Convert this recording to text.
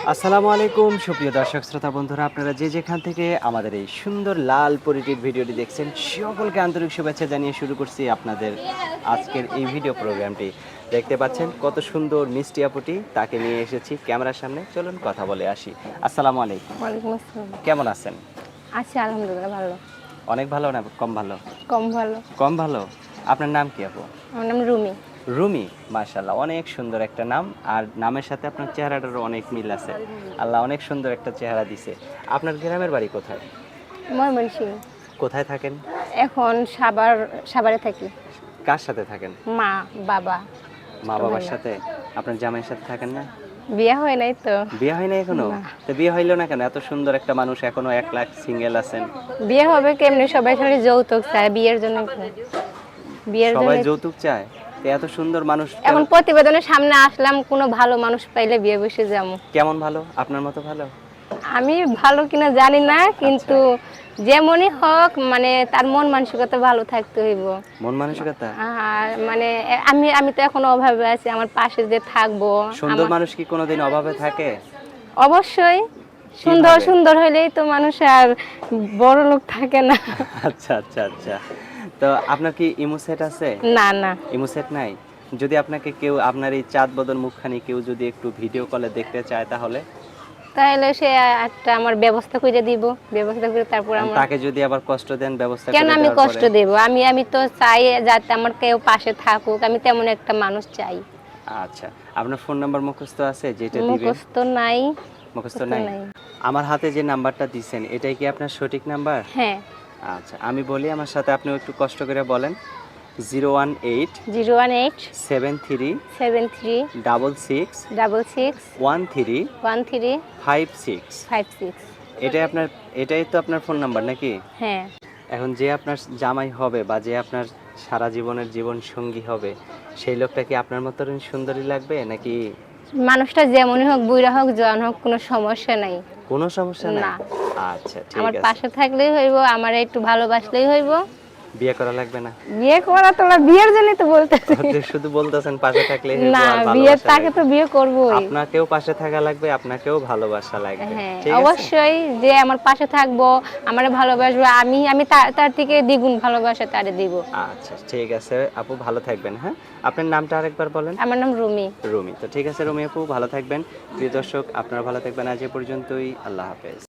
আসসালামু আলাইকুম সুপ্রিয় দর্শক শ্রোতা বন্ধুরা, আপনারা যে যেখান থেকে আমাদের এই সুন্দর লাল পরিটির ভিডিওটি দেখছেন সকলকে আন্তরিক শুভেচ্ছা জানিয়ে শুরু করছি আপনাদের আজকের এই ভিডিও প্রোগ্রামটি। দেখতে পাচ্ছেন কত সুন্দর মিষ্টি আপুটি, তাকে নিয়ে এসেছি ক্যামেরার সামনে। চলুন কথা বলে আসি। আসসালামু আলাইকুম। ওয়ালাইকুম আসসালাম। কেমন আছেন? আছি আলহামদুলিল্লাহ ভালো। অনেক ভালো না কম ভালো? কম ভালো। কম ভালো। আপনার নাম কি আপু? আমার নাম রুমি। রুমি, মাশাআল্লাহ, অনেক সুন্দর একটা নাম। আর নামের সাথে আপনার চেহারাটারও অনেক মিল আছে। আল্লাহ অনেক সুন্দর একটা চেহারা দিছে। আপনার গ্রামের বাড়ি কোথায়? ময়মনসিংহ। কোথায় থাকেন? এখন সাভারে থাকি। কার সাথে থাকেন? মা, বাবা, মা ছোট বাবার ভাই। সাথে? আপনার জামাইয়ের সাথে থাকেন না? বিয়ে হয় নাই তো। বিয়ে হয় না এখনো? না। তো বিয়ে হইলো না কেন? এত সুন্দর একটা মানুষ এখনো একলা সিঙ্গেল আছেন। বিয়ে হবে কেমনি? সবাই খালি যৌতুক চায় বিয়ের জন্য। বিয়ের জন্য সবাই যৌতুক চায়? তো এত সুন্দর মানুষ এখন প্রতিবেদনের সামনে আসলাম, কোনো ভালো মানুষ পাইলে বিয়ে বসে যাবো। কেমন ভালো? আপনার মতো ভালো? আমি ভালো কিনা জানি না, কিন্তু যেমনই হোক মানে তার মন মানসিকতা ভালো থাকতে হইব। মন মানসিকতা? আর মানে আমি আমি তো এখন অভাবে আছি, আমার পাশে যে থাকবো। সুন্দর মানুষ কি কোনোদিন অভাবে থাকে? অবশ্যই সুন্দর কিভাবে? সুন্দর হইলেই তো মানুষ আর বড় লোক থাকে না। আচ্ছা আচ্ছা আচ্ছা। তো আপনার কি ইমো সেট আছে? না না। ইমো সেট নাই? যদি আপনাকে কেউ আপনার এই চাঁদ বদন মুখখানি কেউ যদি একটু ভিডিও কলে দেখতে চায় তাহলে? তাহলে সে একটা আমার ব্যবস্থা করে দিব, ব্যবস্থা করে তারপর আমার। তাকে যদি আবার কষ্ট দেন ব্যবস্থা কেন করে আমি দেওয়ার কষ্ট পরে? দেব? আমি তো চাই যাতে আমার কেউ পাশে থাকুক, আমি তেমন একটা মানুষ চাই। আচ্ছা, আপনার ফোন নাম্বার মুখস্থ আছে যেটা দিবেন? মুখস্থ নাই। মুখস্থ মুখস্থ নাই? নাই। আমার হাতে যে নাম্বারটা দিছেন এটাই কি আপনার সঠিক নাম্বার? হ্যাঁ। আচ্ছা, আমি বলি, আমার সাথে আপনিও একটু কষ্ট করে বলেন। 018 018 73 73 66 66 13 13 56। 56। এটাই তো আপনার ফোন নাম্বার নাকি? হ্যাঁ। এখন যে আপনার জামাই হবে বা যে আপনার সারা জীবনের জীবন সঙ্গী হবে, সেই লোকটা কি আপনার মতন সুন্দরী লাগবে নাকি? মানুষটা যেমনই হোক, বুইড়া হোক জওয়ান হোক, কোনো সমস্যা নাই। কোনো সমস্যা নাই? না। আচ্ছা ঠিক আমার আছে। পাশে থাকলেই হইব, আমার একটু ভালোবাসলেই হইব। বিয়ে করা লাগবে না? বিয়ে করা তোলা বিয়ের জন্যই তো বলতেছি। ওতে শুধু বলতেছেন পাশে থাকলেই হইবো না, আর বিয়ে ভালোবাসা তাকে তো লাগবে? বিয়ে করবই। আপনাকেও পাশে থাকা লাগবে, আপনাকেও ভালোবাসা লাগবে। হ্যাঁ ঠিক আছে? অবশ্যই, যে আমার পাশে থাকবো, আমারে ভালোবাসবে, আমি আমি তার থেকে দ্বিগুণ ভালোবাসা তারে দিব। আচ্ছা ঠিক আছে আপু, ভালো থাকবেন। হ্যাঁ, আপনার নামটা আরেকবার বলেন। আমার নাম রুমি। রুমি। তো ঠিক আছে রুমি আপু, ভালো থাকবেন। প্রিয় দর্শক, আপনারা ভালো থাকবেন। আজ এ পর্যন্তই। আল্লাহ হাফেজ।